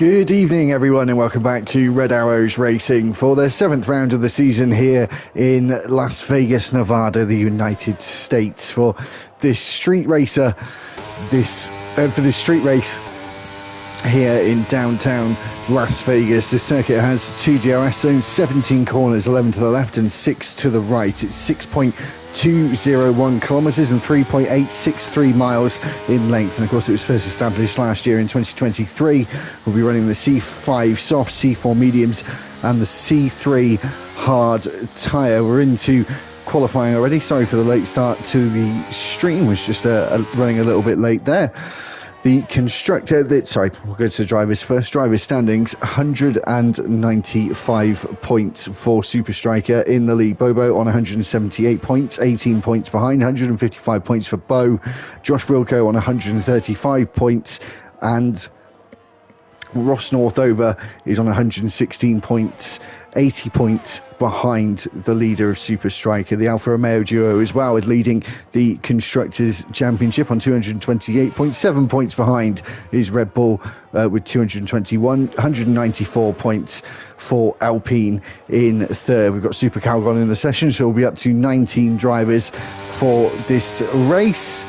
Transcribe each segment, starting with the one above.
Good evening, everyone, and welcome back to Red Arrows Racing for the 7th round of the season here in Las Vegas, Nevada, the United States, for this street racer, for this street race here in downtown Las Vegas. The circuit has 2 DRS zones, 17 corners, 11 to the left and 6 to the right. It's 6.201 kilometers and 3.863 miles in length. And of course, it was first established last year in 2023. We'll be running the C5 soft, C4 mediums and the C3 hard tyre. We're into qualifying already. Sorry for the late start to the stream, was just running a little bit late there. The constructor, we'll go to the drivers first. Drivers standings, 195 points for Super Striker in the lead. Bobo on 178 points, 18 points behind, 155 points for Bo. Josh Wilco on 135 points, and Ross Northover is on 116 points, 80 points behind the leader of Super Striker. The Alfa Romeo duo as well is leading the Constructors' Championship on 228 points. 7 points behind is Red Bull with 221, 194 points for Alpine in third. We've got Super Calgon in the session, so we'll be up to 19 drivers for this race.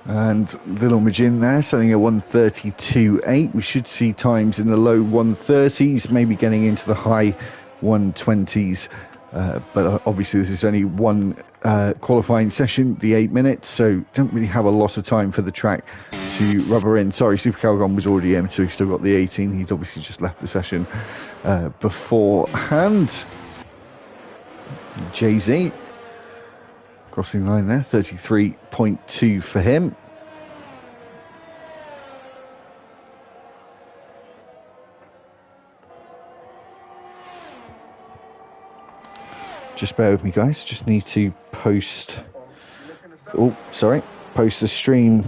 And Willem Majin there, selling a 132.8. We should see times in the low 130s, maybe getting into the high 120s. But obviously this is only one qualifying session, the 8 minutes, so don't really have a lot of time for the track to rubber in. Sorry, Super Calgon was already in, so we've still got the 18. He's obviously just left the session beforehand. Jay-Z crossing line there, 33.2 for him. Just bear with me, guys. Just need to post the stream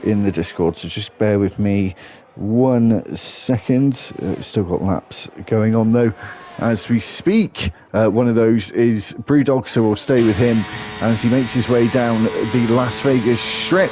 in the Discord. So just bear with me 1 second. Still got laps going on though as we speak. One of those is Brewdog, so we'll stay with him as he makes his way down the Las Vegas Strip.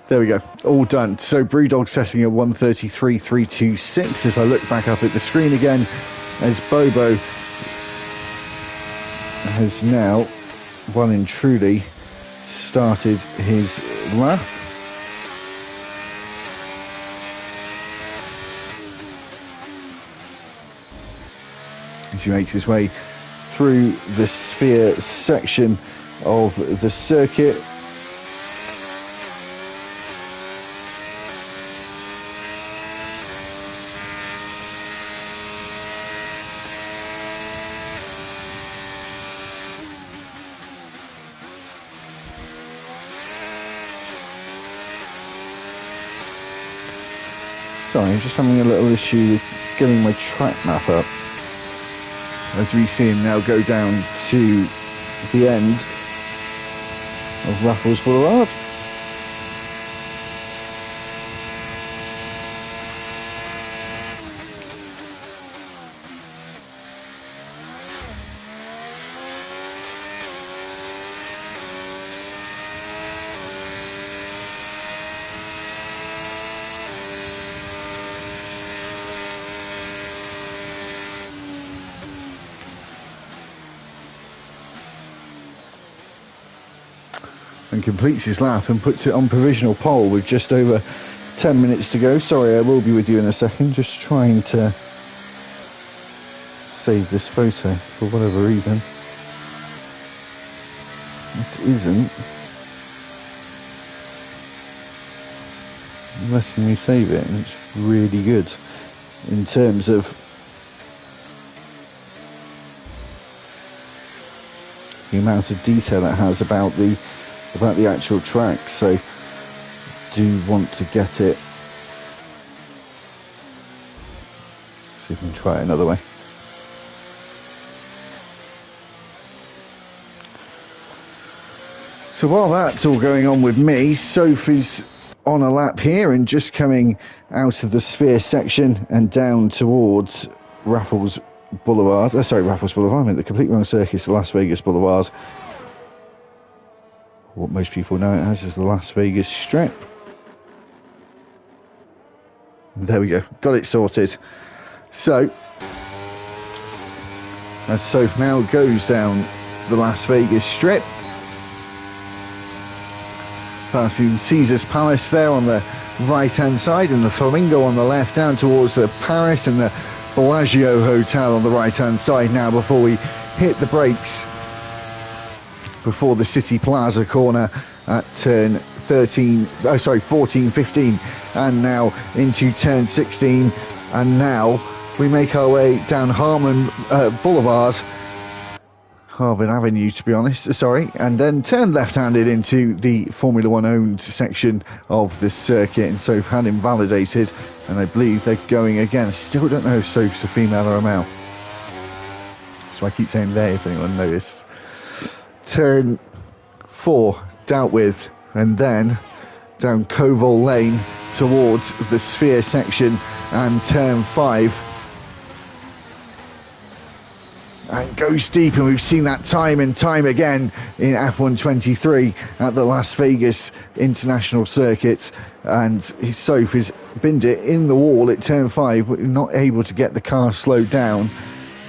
There we go, all done. So Brewdog setting a 133.326 as I look back up at the screen again, as Bobo has now well and truly started his lap. As he makes his way through the sphere section of the circuit. Sorry, I'm just having a little issue with getting my track map up. As we see him now go down to the end of Raffles Boulevard. And completes his lap and puts it on provisional pole with just over 10 minutes to go. Sorry, I will be with you in a second, just trying to save this photo for whatever reason. It isn't letting me save it, and it's really good in terms of the amount of detail it has about the actual track. So do want to get it. See if we can try it another way. So while that's all going on with me, Sophie's on a lap here and just coming out of the Sphere section and down towards Raffles Boulevard. Raffles Boulevard. I meant the complete wrong circuit, the Las Vegas Boulevard. What most people know it as is the Las Vegas Strip. There we go. Got it sorted. So, as Soph now goes down the Las Vegas Strip, passing Caesar's Palace there on the right-hand side and the Flamingo on the left, down towards the Paris and the Bellagio Hotel on the right-hand side now before we hit the brakes before the City Plaza corner at turn 14, 15, and now into turn 16, and now we make our way down Harmon Boulevard, Harvard Avenue to be honest, and then turn left-handed into the Formula One owned section of the circuit, and so had invalidated, and I believe they're going again. I still don't know if Soph's a female or a male, so I keep saying they if anyone noticed. Turn 4 dealt with, and then down Koval Lane towards the Sphere section and turn 5, and goes deep, and we've seen that time and time again in F123 at the Las Vegas International Circuit, and Soph has binned it in the wall at turn 5, not able to get the car slowed down.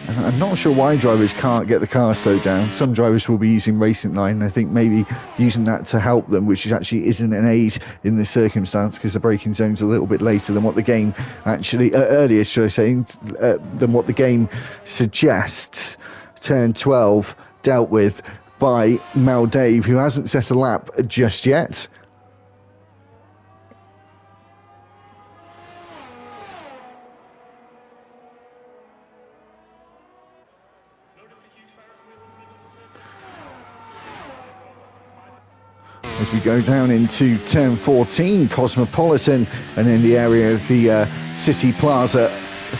And I'm not sure why drivers can't get the car slowed down. Some drivers will be using Racing Line, and I think maybe using that to help them, which actually isn't an aid in this circumstance, because the braking zone's a little bit later than what the game actually, earlier should I say, than what the game suggests. Turn 12 dealt with by Mel Dave, who hasn't set a lap just yet. As we go down into turn 14, Cosmopolitan, and in the area of the City Plaza,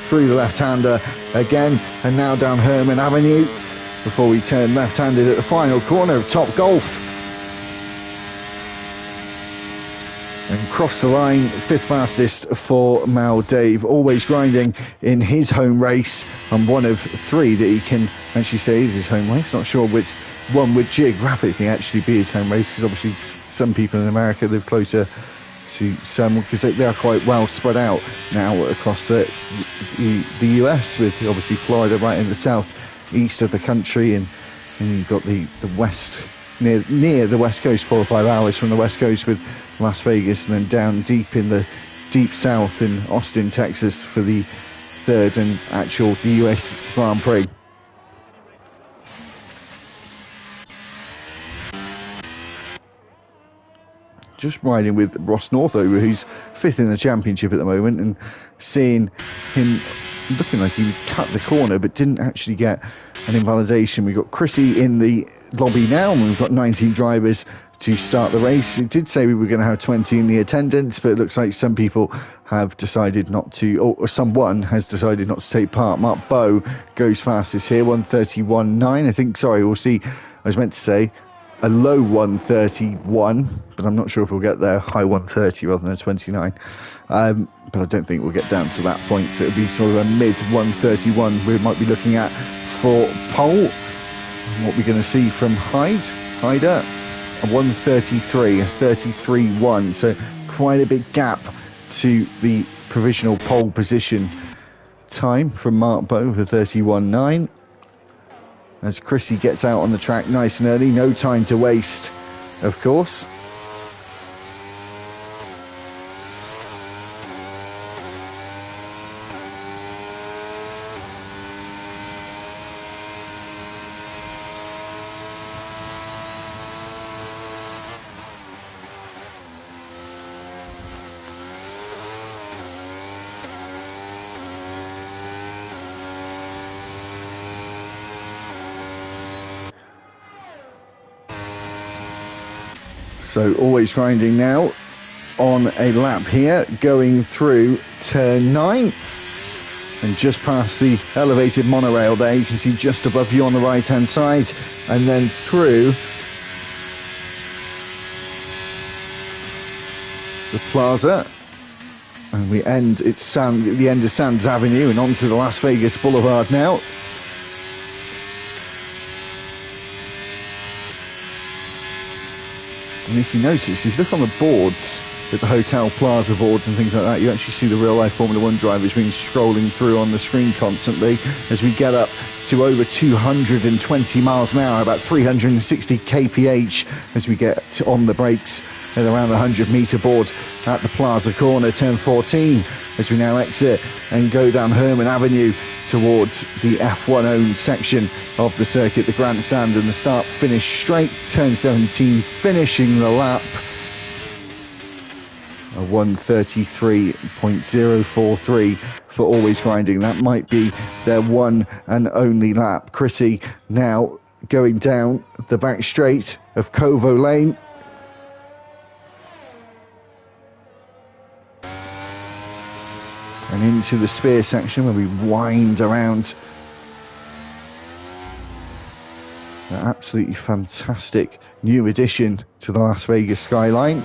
through the left-hander again, and now down Herman Avenue before we turn left-handed at the final corner of Top Golf and cross the line. 5th fastest for Mal Dave, always grinding in his home race, and one of 3 that he can actually say is his home race. Not sure which one would geographically actually be his home race, because obviously some people in America live closer to some, because they are quite well spread out now across the US, with obviously Florida right in the south east of the country, and you've got the west near the west coast, 4 or 5 hours from the west coast with Las Vegas, and then down deep in the deep south in Austin, Texas for the 3rd and actual the US Grand Prix. Just riding with Ross Northover, who's 5th in the championship at the moment, and seeing him looking like he cut the corner but didn't actually get an invalidation. We've got Chrissy in the lobby now, and we've got 19 drivers to start the race. It did say we were going to have 20 in the attendance, but it looks like some people have decided not to, or someone has decided not to take part. Mark Bowe goes fastest here, 1:31.9. I think, we'll see. I was meant to say a low 1:31, but I'm not sure if we'll get there. High 1:30 rather than a 29. But I don't think we'll get down to that point. So it'll be sort of a mid 1:31 we might be looking at for pole. What we're going to see from Hyder, a 1:33, a 33.1. So quite a big gap to the provisional pole position time from Mark Bowe for 31.9. As Chrissy gets out on the track nice and early, no time to waste, of course. So always grinding now on a lap here, going through turn 9 and just past the elevated monorail there. You can see just above you on the right hand side, and then through the plaza, and we end at the end of Sands Avenue and onto the Las Vegas Boulevard now. And if you notice, if you look on the boards, at the hotel plaza boards and things like that, you actually see the real life Formula 1 drivers being scrolling through on the screen constantly as we get up to over 220 miles an hour, about 360 kph as we get on the brakes at around the 100-metre board at the plaza corner, turn 14, as we now exit and go down Herman Avenue towards the F1 owned section of the circuit, the grandstand, and the start finish straight, turn 17, finishing the lap a 1:33.043 for Always Grinding. That might be their one and only lap. Chrissy now going down the back straight of Covo Lane. And into the Spear section where we wind around. An absolutely fantastic new addition to the Las Vegas skyline.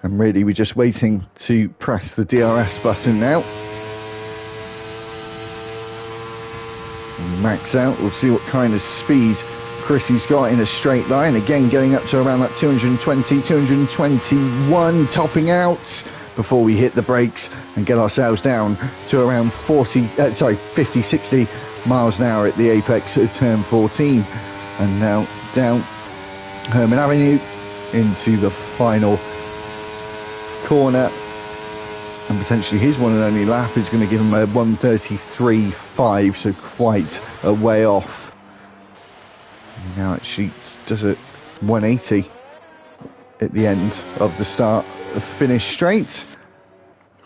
And really, we're just waiting to press the DRS button now. And max out. We'll see what kind of speed Chrissy's got in a straight line. Again, going up to around that 220, 221, topping out before we hit the brakes and get ourselves down to around 50, 60 miles an hour at the apex of turn 14. And now down Herman Avenue into the final corner, and potentially his one and only lap is going to give him a 1:33.5, so quite a way off. Now actually does a 180 at the end of the start finish straight.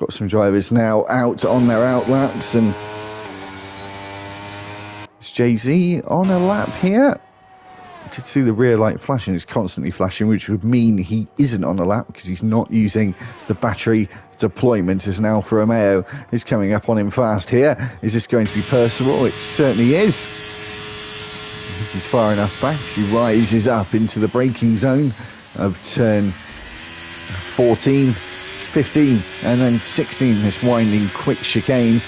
Got some drivers now out on their out laps, and is Jay-Z on a lap here? I did see the rear light flashing. It's constantly flashing, which would mean he isn't on a lap because he's not using the battery deployment as an Alfa Romeo is coming up on him fast here. Is this going to be Percival? It certainly is. He's far enough back. He rises up into the braking zone of turn 14, 15, and then 16, this winding quick chicane.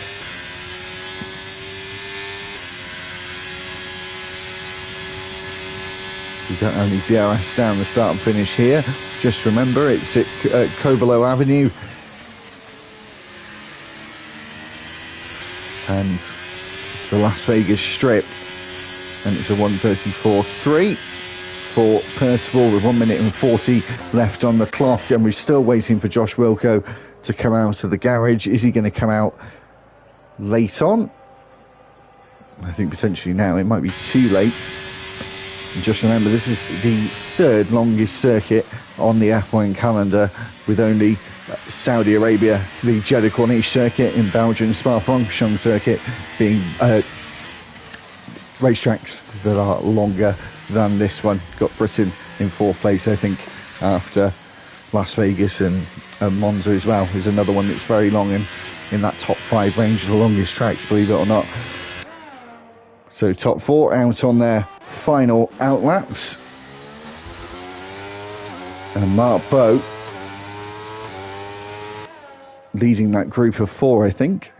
We don't only DRS down the start and finish here. Just remember, it's at Cobolo Avenue. And the Las Vegas Strip. And it's a 1:34.3 for Percival with 1 minute and 40 left on the clock. And we're still waiting for Josh Wilco to come out of the garage. Is he going to come out late on? I think potentially now. It might be too late. And just remember, this is the third longest circuit on the F1 calendar, with only Saudi Arabia, the Jeddah Corniche circuit in Belgium, Spa-Francorchamps circuit being racetracks that are longer than this one. Got Britain in fourth place, I think, after Las Vegas, and Monza as well is another one that's very long and in that top 5 range of the longest tracks, believe it or not. So top 4 out on their final out laps, and Mark Bowe leading that group of 4, I think,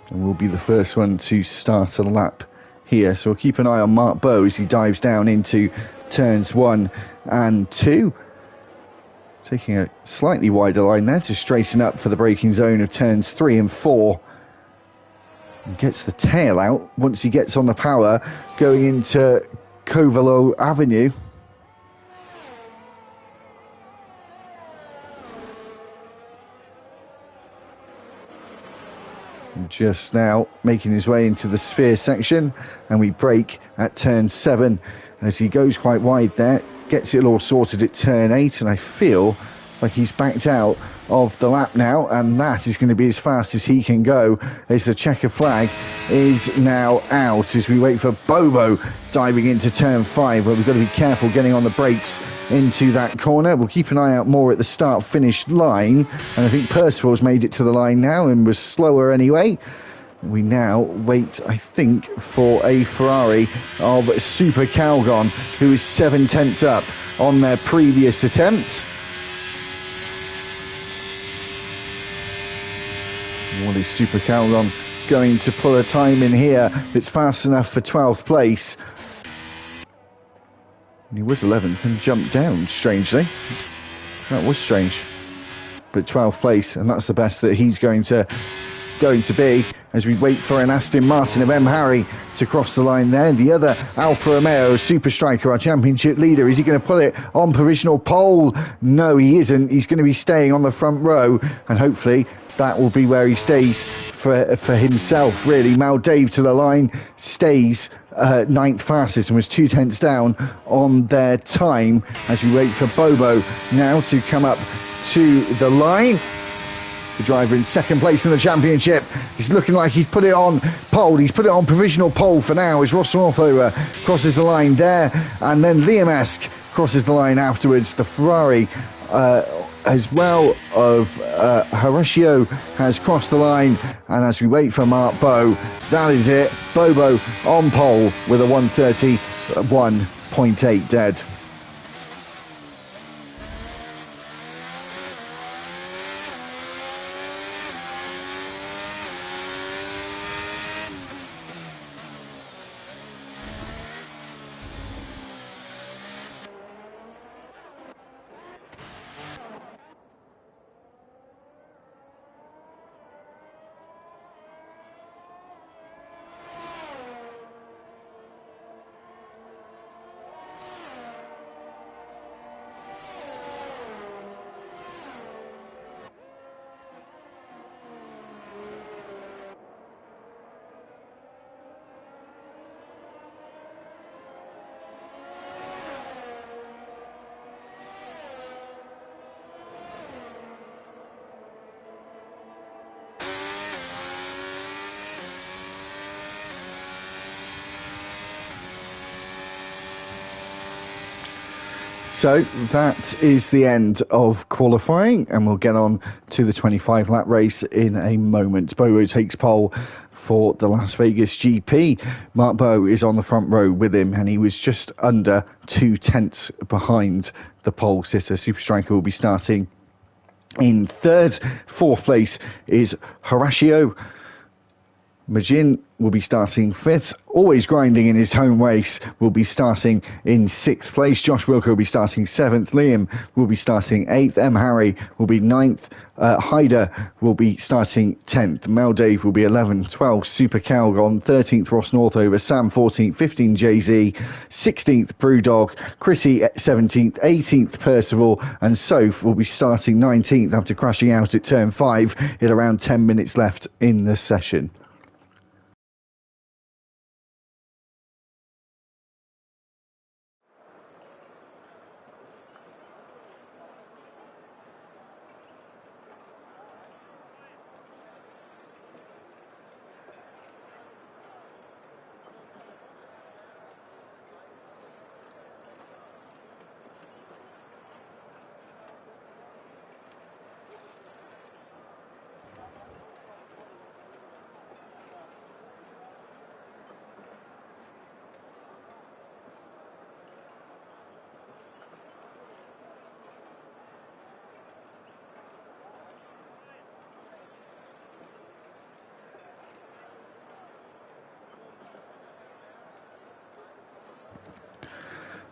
and will be the first one to start a lap here. So we'll keep an eye on Mark Bowe as he dives down into turns 1 and 2, taking a slightly wider line there to straighten up for the braking zone of turns 3 and 4. Gets the tail out once he gets on the power going into Covelo Avenue. just now making his way into the sphere section, and we brake at turn 7 as he goes quite wide there, gets it all sorted at turn 8, and I feel like he's backed out of the lap now, and that is going to be as fast as he can go as the checker flag is now out as we wait for Bobo diving into turn 5, where we've got to be careful getting on the brakes into that corner. We'll keep an eye out more at the start finish line, and I think Percival's made it to the line now and was slower anyway. We now wait, I think, for a Ferrari of Super Calgon, who is 7/10 up on their previous attempt. What is Super Calgon going to pull a time in here that's fast enough for 12th place? He was 11th and jumped down, strangely. That was strange. But 12th place, and that's the best that he's going to be, as we wait for an Aston Martin of M. Harry to cross the line there. The other Alfa Romeo Super Striker, our championship leader, is he going to put it on provisional pole? No, he isn't. He's going to be staying on the front row, and hopefully that will be where he stays for himself, really. Mal Dave to the line, stays 9th fastest and was 2 tenths down on their time, as we wait for Bobo now to come up to the line. The driver in 2nd place in the championship. He's looking like he's put it on pole. He's put it on provisional pole for now as Ross Northover crosses the line there, and then Liam Esk crosses the line afterwards. The Ferrari as well of Horatio has crossed the line, and as we wait for Mark Bowe, that is it. Bobo on pole with a 1:31.8 dead. So that is the end of qualifying, and we'll get on to the 25 lap race in a moment. Bobo takes pole for the Las Vegas GP. Mark Bowe is on the front row with him, and he was just under 2 tenths behind the pole sitter. Super Striker will be starting in 3rd. 4th place is Horatio. Majin will be starting 5th. Always Grinding in his home race will be starting in 6th place. Josh Wilker will be starting 7th. Liam will be starting 8th. M. Harry will be 9th. Hyder will be starting 10th. Mel Dave will be 11th. 12th Super Calgon. 13th Ross Northover. Sam 14th. 15th Jay-Z. 16th Brewdog. Chrissy 17th. 18th Percival. And Soph will be starting 19th after crashing out at turn 5 at around 10 minutes left in the session.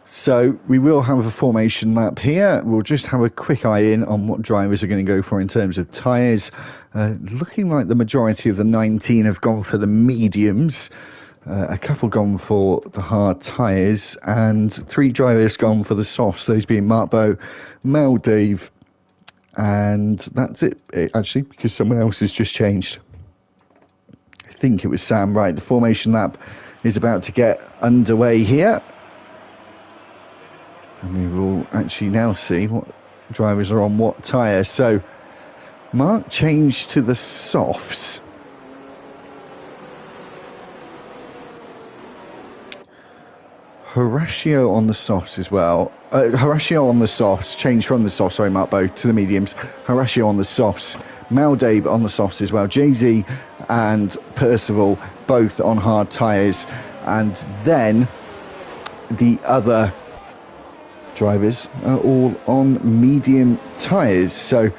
So we will have a formation lap here. We'll just have a quick eye in on what drivers are going to go for in terms of tyres. Looking like the majority of the 19 have gone for the mediums. A couple gone for the hard tyres, and 3 drivers gone for the softs, those being Mark Bowe, Mel Dave, and that's it, actually, because someone else has just changed. think it was Sam. Right, the formation lap is about to get underway here. And we will actually now see what drivers are on what tyre. So Mark changed to the softs. Horatio on the softs as well. Horatio on the softs, changed from the softs, sorry Mark Bow, to the mediums. Horatio on the softs. Maldabe on the softs as well. Jay-Z and Percival both on hard tyres. And then the other drivers are all on medium tyres. So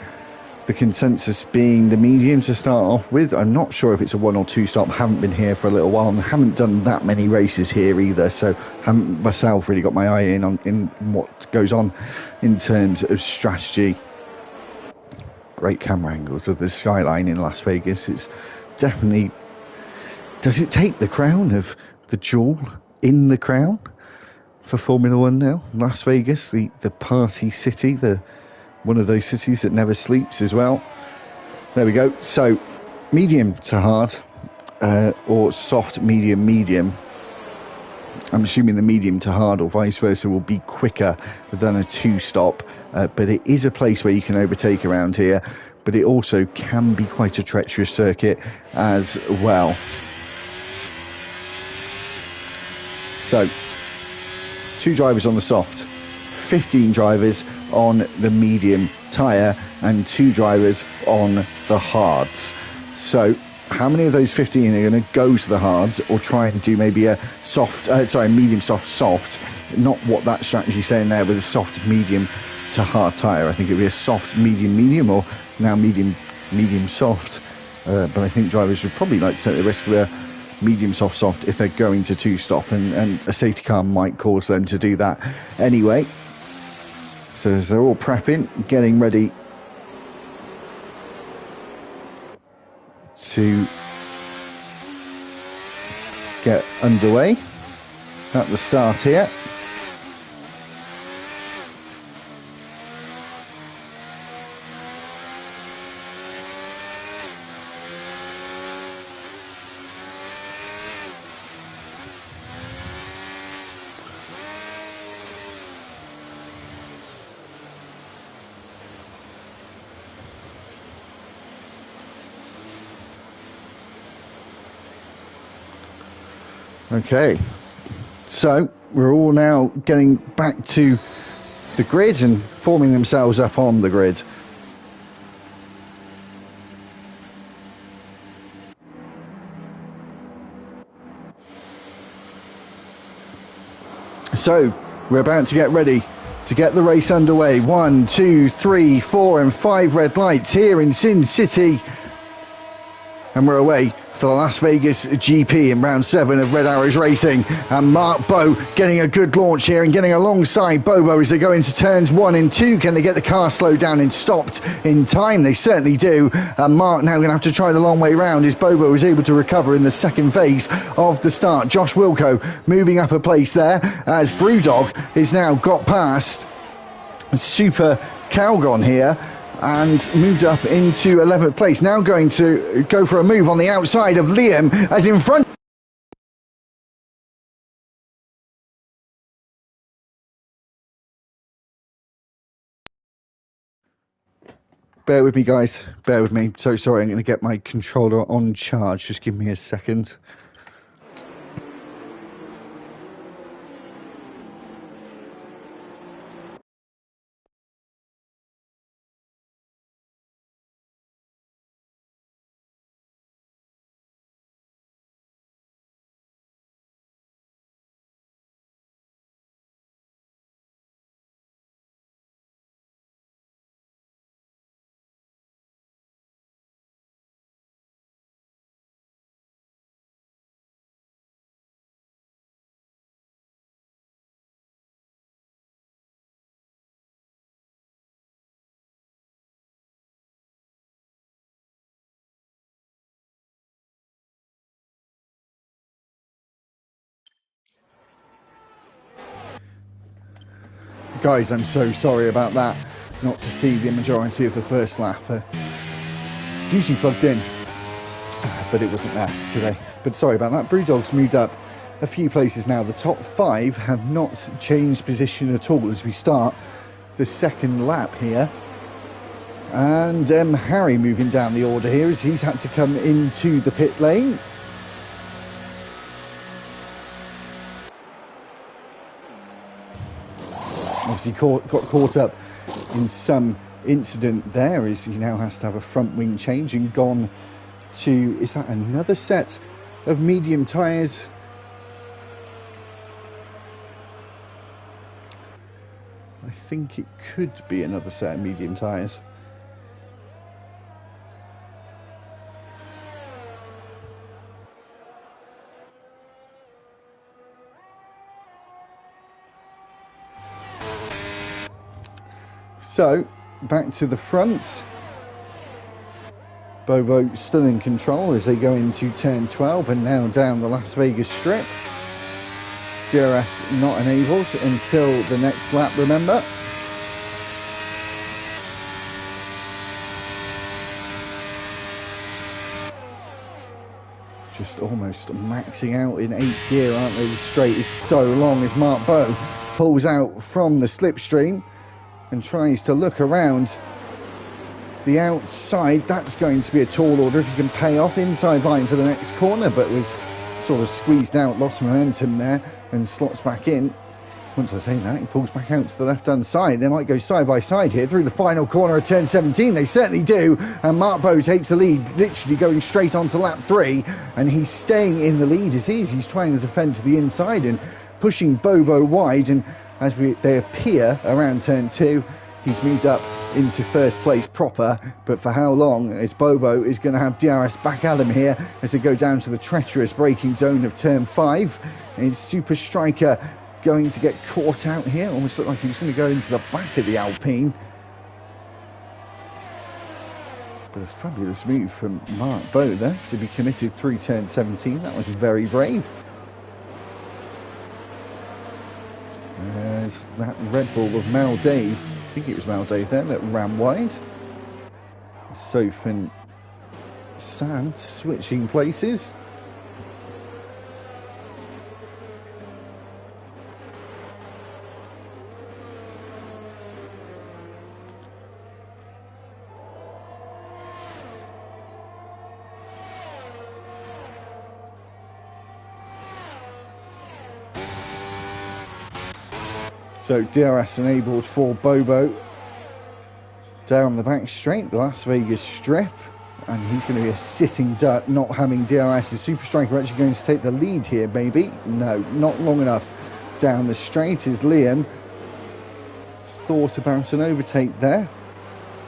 the consensus being the medium to start off with. I'm not sure if it's a 1 or 2 stop. Haven't been here for a little while and haven't done that many races here either, so haven't myself really got my eye in what goes on in terms of strategy. Great camera angles of the skyline in Las Vegas. It's definitely, does it take the crown of the jewel in the crown for Formula One now? Las Vegas, the party city, one of those cities that never sleeps as well. There we go. So medium to hard, or soft, medium, medium. I'm assuming the medium to hard or vice versa will be quicker than a 2-stop, but it is a place where you can overtake around here, but it also can be quite a treacherous circuit as well. So 2 drivers on the soft, 15 drivers on the medium tyre and 2 drivers on the hards. So how many of those 15 are going to go to the hards or try and do maybe a soft, medium soft, not what that strategy is saying there with a soft medium to hard tyre. I think it'd be a soft medium or now medium soft, but I think drivers would probably like to take the risk of a medium soft if they're going to 2-stop, and a safety car might cause them to do that anyway. So as they're all prepping, getting ready to get underway at the start here. Okay, so we're all now getting back to the grid and forming themselves up on the grid. So we're about to get ready to get the race underway. 1, 2, 3, 4 and 5 red lights here in Sin City, and we're away for the Las Vegas GP in round 7 of Red Arrows Racing. And Mark Bow getting a good launch here and getting alongside Bobo as they go into turns 1 and 2. Can they get the car slowed down and stopped in time? They certainly do. And Mark now going to have to try the long way round as Bobo is able to recover in the second phase of the start. Josh Wilco moving up a place there as Brewdog is now got past Super Calgon here and moved up into 11th place. Now going to go for a move on the outside of Liam as in front. Bear with me, guys. Bear with me. So sorry, I'm going to get my controller on charge. Just give me a second. Guys, I'm so sorry about that. Not to see the majority of the first lap. Usually plugged in. but it wasn't there today. But sorry about that. Brewdog's moved up a few places now. The top 5 have not changed position at all as we start the second lap here. And Harry moving down the order here as he's had to come into the pit lane. Obviously got caught up in some incident there as he now has to have a front wing change and gone to, is that another set of medium tyres? I think it could be another set of medium tyres. So, back to the front. Bobo still in control as they go into turn 12 and now down the Las Vegas strip. DRS not enabled until the next lap, remember. Just almost maxing out in 8th gear, aren't they? The straight is so long as Mark Bowe pulls out from the slipstream and tries to look around the outside. That's going to be a tall order if he can pay off inside line for the next corner, but was sort of squeezed out, lost momentum there and slots back in. Once I say that, he pulls back out to the left-hand side. They might go side by side here through the final corner of turn 17. They certainly do. And Mark Bowe takes the lead, literally going straight onto lap 3. And he's staying in the lead as he's trying to defend to the inside and pushing Bobo wide. And as they appear around turn 2, he's moved up into first place proper, but for how long, as Bobo is going to have DRS back at him here as they go down to the treacherous braking zone of turn 5. And his Super Striker going to get caught out here, almost looked like he was going to go into the back of the Alpine. But a fabulous move from Mark Bowe there to be committed through turn 17. That was very brave. There's that Red Bull of Mal Dave, I think it was Mal Dave there, that ran wide. Soph and Sam switching places. So DRS enabled for Bobo down the back straight, the Las Vegas strip, and he's going to be a sitting duck, not having DRS. Is Super Striker actually going to take the lead here, maybe? No, not long enough down the straight as Liam thought about an overtake there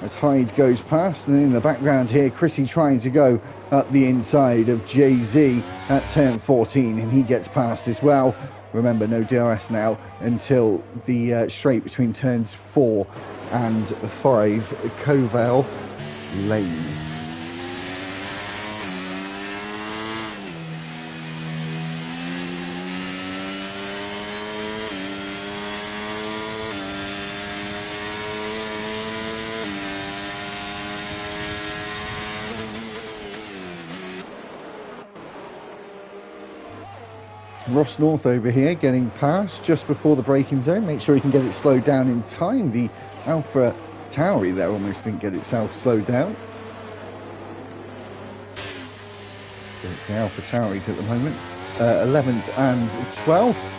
as Hyde goes past, and in the background here Chrissy trying to go up the inside of Jay-Z at turn 14, and he gets past as well. Remember, no DRS now until the straight between turns 4 and 5, Covell Lane. Ross North over here getting past just before the braking zone. Make sure he can get it slowed down in time. The Alpha Tauri there almost didn't get itself slowed down. So it's the Alpha Tauris at the moment. 11th and 12th.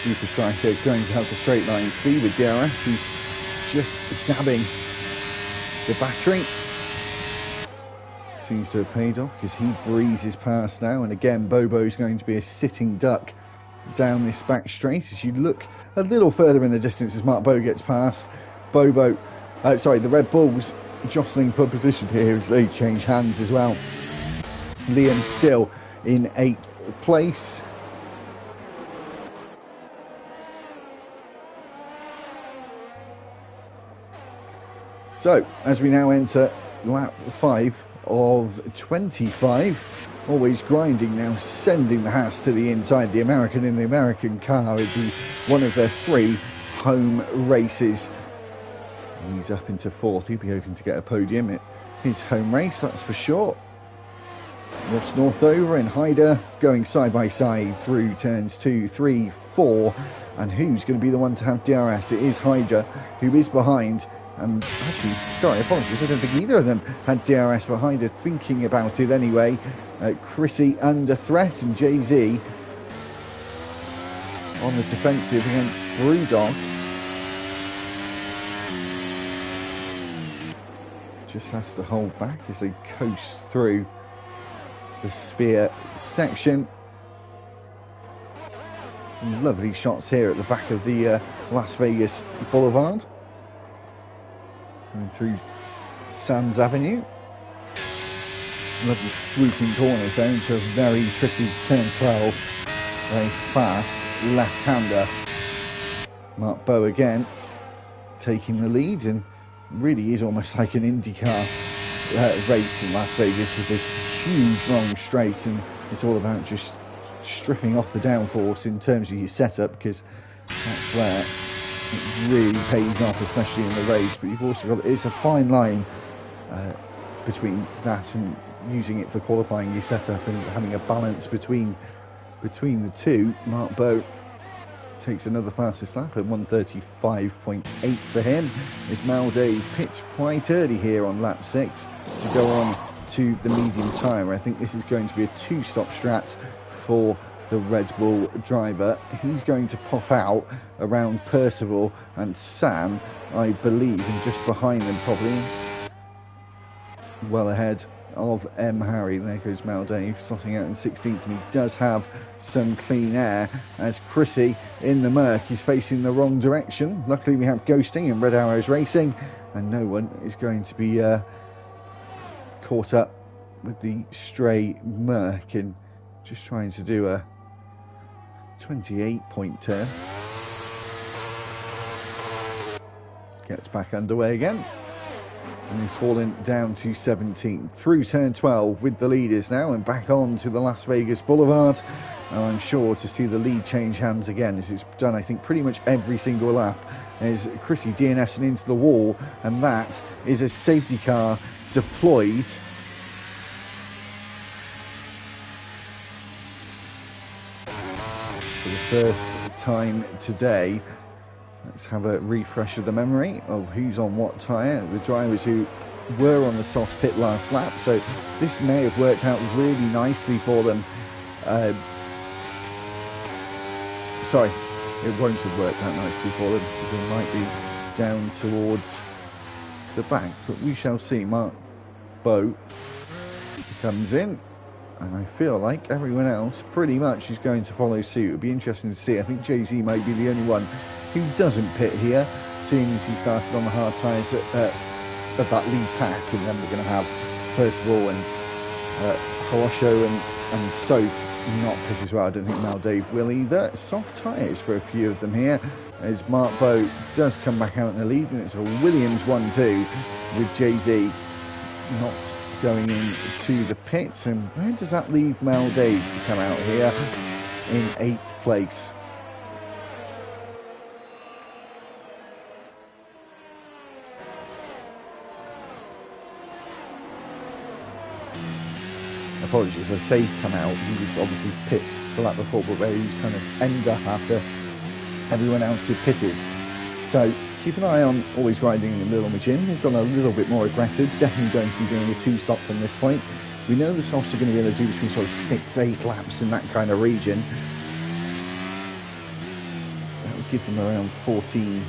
Super Striker going to have the straight line speed with DRS. He's just dabbing the battery. Seems to have paid off because he breezes past now. And again, Bobo's going to be a sitting duck down this back straight. As you look a little further in the distance as Mark Bowe gets past, the Red Bulls jostling for position here as they change hands as well. Liam still in 8th place. So, as we now enter lap 5 of 25. Always grinding now, sending the Haas to the inside. The American in the American car would be one of their 3 home races. He's up into 4th. He'll be hoping to get a podium at his home race, that's for sure. Ross Northover and Hyder going side by side through turns 2, 3, 4. And who's going to be the one to have DRS? It is Hyder, who is behind. Actually, sorry, apologies, I don't think either of them had DRS, but Hyder thinking about it anyway. Chrissy under threat, and Jay-Z on the defensive against Brewdog. Just has to hold back as they coast through the spear section. Some lovely shots here at the back of the Las Vegas Boulevard. Going through Sands Avenue. Lovely swooping corners there into a very tricky turn 12. Very fast left-hander. Mark Bowe again taking the lead, and really is almost like an IndyCar race in Las Vegas with this huge long straight, and it's all about just stripping off the downforce in terms of your setup, because that's where it really pays off, especially in the race. But you've also got, it's a fine line between that and using it for qualifying your setup and having a balance between the two. Mark Bowe takes another fastest lap at 1:35.8 for him. As Malday pits quite early here on lap 6 to go on to the medium tyre. I think this is going to be a 2-stop strat for the Red Bull driver. He's going to pop out around Percival and Sam, I believe, and just behind them probably, well ahead of M. Harry. There goes Malday slotting out in 16th, and he does have some clean air as Chrissy in the Merc is facing the wrong direction. Luckily we have ghosting in Red Arrows Racing, and no one is going to be caught up with the stray Merc, and just trying to do a 28-point turn. Gets back underway again, and he's fallen down to 17th. Through turn 12 with the leaders now, and back on to the Las Vegas Boulevard. And I'm sure to see the lead change hands again, as it's done, I think, pretty much every single lap, as Chrissy DNFing into the wall, and that is a safety car deployed. For the first time today. Let's have a refresh of the memory of who's on what tyre. The drivers who were on the soft pit last lap, so this may have worked out really nicely for them. Sorry, it won't have worked out nicely for them, because they might be down towards the back, but we shall see. Mark Bowe comes in, and I feel like everyone else pretty much is going to follow suit. It'll be interesting to see. I think Jay-Z might be the only one who doesn't pit here, seeing as he started on the hard tyres at that lead pack. And then we're going to have, first of all, and Hawasho and Soap not pit as well. I don't think Malday will either. Soft tyres for a few of them here, as Mark Bowe does come back out in the lead, and it's a Williams 1-2 with Jay-Z not going into the pits. And where does that leave Malday to come out here in 8th place? Apologies, I say come out, he was obviously pit the lap before, but where he was kind of end up after everyone else had pitted. So keep an eye on Always Riding in the Middle Machine. We've gone a little bit more aggressive, definitely going to be doing a 2-stop from this point. We know the softs are going to be able to do between sort of 6-8 laps in that kind of region. That would give them around 14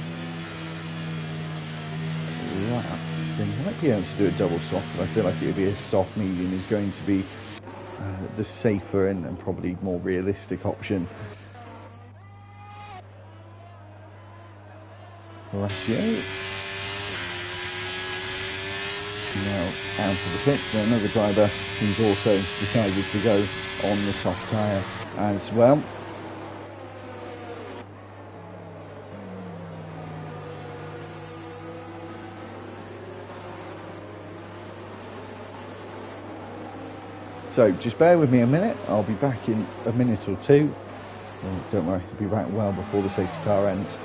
laps. They might be able to do a double soft, but I feel like it would be a soft medium is going to be the safer and probably more realistic option. Horatio now out of the pits, and another driver who's also decided to go on the soft tyre as well. So just bear with me a minute. I'll be back in a minute or two. Oh, don't worry, I'll be back well before the safety car ends.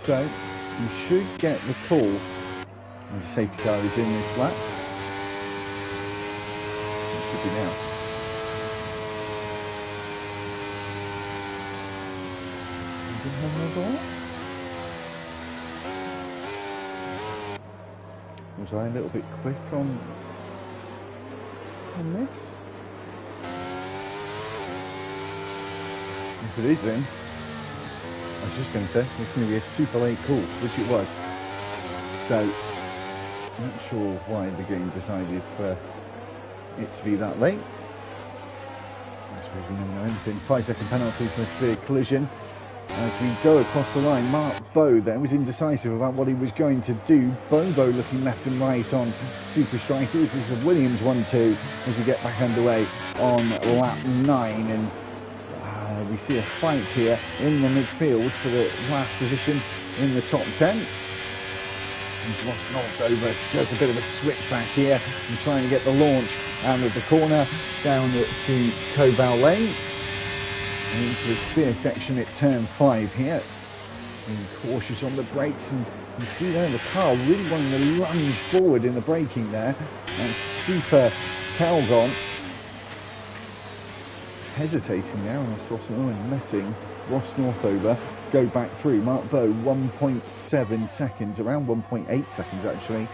So you should get the call when the safety car is in this lap. It should be now. Was I a little bit quick on this? If it is then, I was just going to say, it's going to be a super late call, which it was. So, not sure why the game decided for it to be that late. I suppose we never know anything. 5-second penalty for a severe collision. As we go across the line, Mark Bowe then was indecisive about what he was going to do. Bobo looking left and right on Super Strikers. This is a Williams 1-2 as we get back underway on lap 9. And we see a fight here in the midfield for the last position in the top 10. And Ross Northover does a bit of a switchback here and trying to get the launch out of the corner down to Cobell Lane. And into the spear section at turn 5 here. Being cautious on the brakes, and you see there the car really wanting to lunge forward in the braking there. And Super Calgon hesitating there, and I saw someone letting Ross Northover go back through. Mark Bowe 1.7 seconds, around 1.8 seconds actually.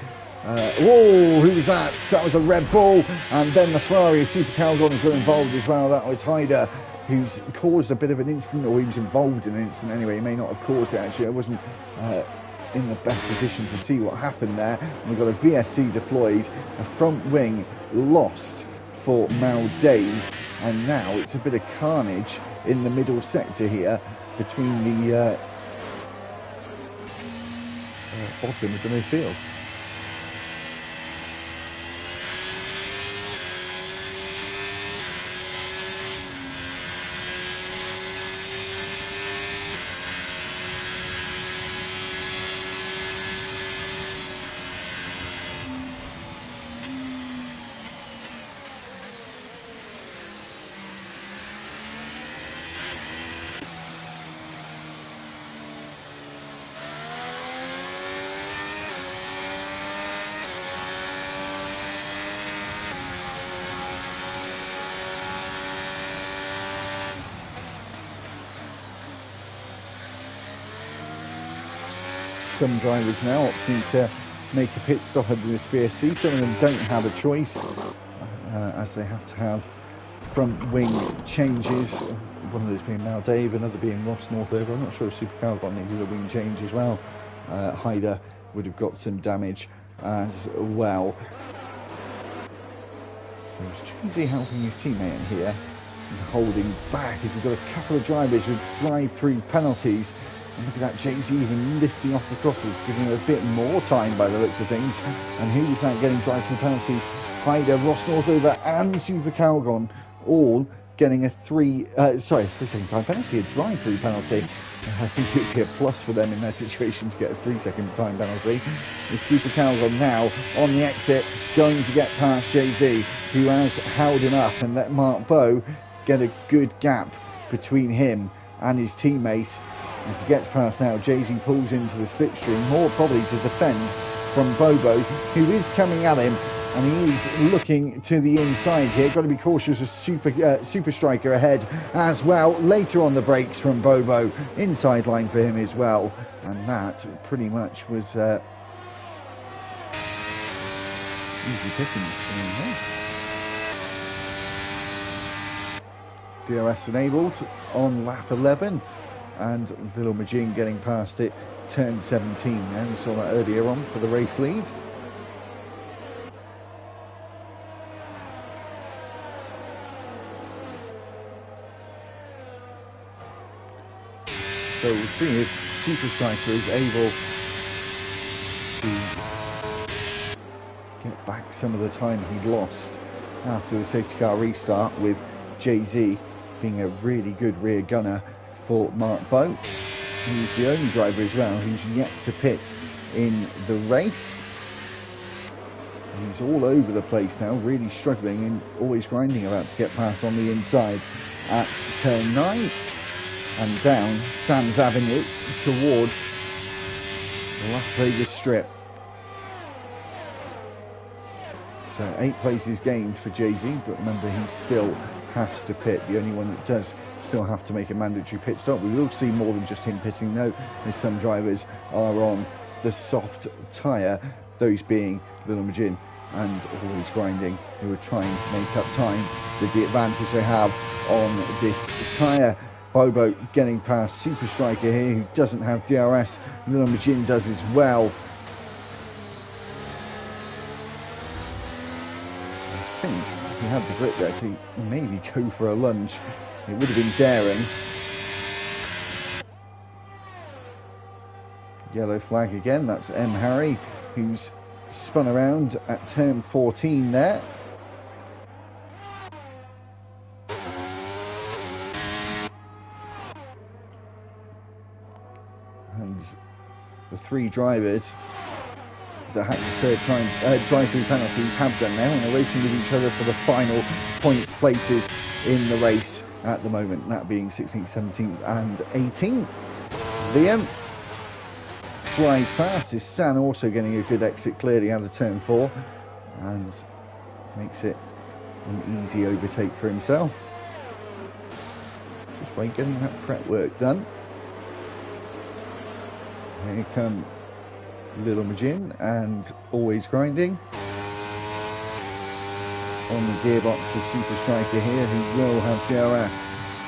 Whoa, who was that? That was a Red Bull, and then the Ferrari Super Calgon got involved as well. That was Hyder, who's caused a bit of an incident, or he was involved in an incident anyway. He may not have caused it actually. I wasn't in the best position to see what happened there. And we've got a VSC deployed, a front wing lost for Mal Dave, and now it's a bit of carnage in the middle sector here between the bottom of the midfield. some drivers now opting to make a pit stop at this BSC. Some of them don't have a choice, as they have to have front wing changes. One of those being Mal Dave, another being Ross Northover. I'm not sure if Super Calgon needed a wing change as well. Hyder would have got some damage as well. So it's Cheesy helping his teammate in here, and holding back as we've got a couple of drivers with drive-through penalties. And look at that, Jay-Z even lifting off the throttles, giving him a bit more time by the looks of things. And who's that getting drive-through penalties? Hyder, Ross Northover and Super Calgon all getting a 3 second time penalty, a drive-through penalty. I think it would be a plus for them in that situation to get a 3 second time penalty. With Super Calgon now on the exit, going to get past Jay-Z, who has held him up and let Mark Bowe get a good gap between him and his teammate. As he gets past now, Jay-Z pulls into the slipstream, more probably to defend from Bobo, who is coming at him, and he is looking to the inside here. Got to be cautious of Super Striker ahead as well. Later on the brakes from Bobo, inside line for him as well, and that pretty much was easy pickings for him here. DRS enabled on lap 11. And Little Majin getting past it, turn 17 now. We saw that earlier on for the race lead. So we'll see if Super Striker is able to get back some of the time he'd lost after the safety car restart, with Jay-Z being a really good rear gunner for Mark Bowe. He's the only driver as well who's yet to pit in the race. He's all over the place now, really struggling and always grinding, about to get past on the inside at turn 9 and down Sands Avenue towards the Las Vegas Strip. So 8 places gained for Jay-Z, but remember, he still has to pit. The only one that does still have to make a mandatory pit stop. We will see more than just him pitting though, as some drivers are on the soft tyre, those being Little Majin and Always Grinding, who are trying to make up time with the advantage they have on this tyre. Bobo getting past Super Striker here, who doesn't have DRS. Little Majin does as well. I think if he had the grip there to maybe go for a lunge, it would have been daring. Yellow flag again, that's M. Harry, who's spun around at turn 14 there. And the 3 drivers that had to serve drive-through penalties have done now, and are racing with each other for the final points places in the race at the moment, that being 16th, 17th and 18th. Liam flies past, is San also getting a good exit clearly out of turn 4, and makes it an easy overtake for himself. Just by getting that prep work done. Here come Little Majin and Always Grinding on the gearbox of Super Striker here, who will have DRS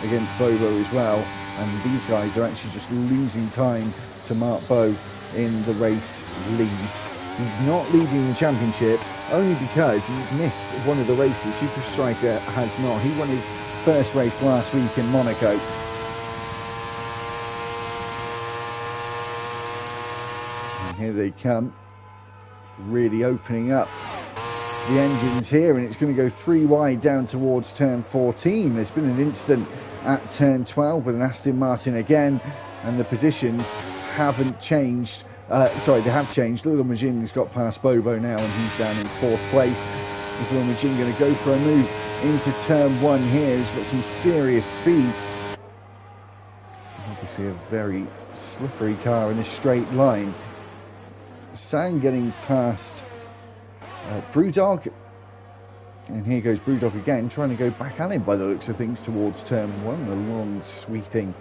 against Bobo as well. And these guys are actually just losing time to Mark Bowe in the race lead. He's not leading the championship only because he's missed one of the races. Super Striker has not. He won his first race last week in Monaco. And here they come, really opening up the engines here, and it's going to go 3 wide down towards turn 14. There's been an incident at turn 12 with an Aston Martin again, and the positions haven't changed. Sorry, they have changed. Little Majin's got past Bobo now, and he's down in 4th place. Is Little Majin going to go for a move into turn 1 here? He's got some serious speed. Obviously a very slippery car in a straight line. Sang getting past Brewdog, and here goes Brewdog again, trying to go back at him by the looks of things towards turn 1. A long sweeping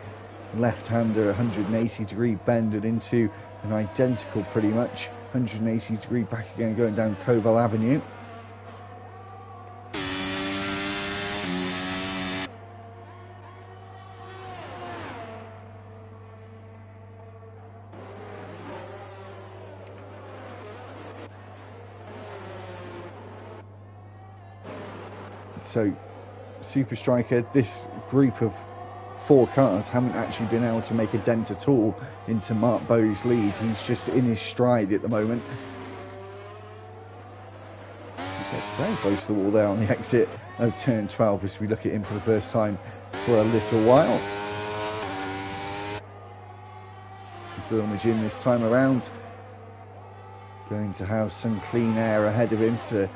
left-hander, 180 degree bend and into and identical pretty much. 180 degree back again going down Koval Avenue. So Super Striker, this group of 4 cars haven't actually been able to make a dent at all into Mark Bow's lead. He's just in his stride at the moment. He gets very close to the wall there on the exit of turn 12 as we look at him for the first time for a little while. Little Majin this time around going to have some clean air ahead of him to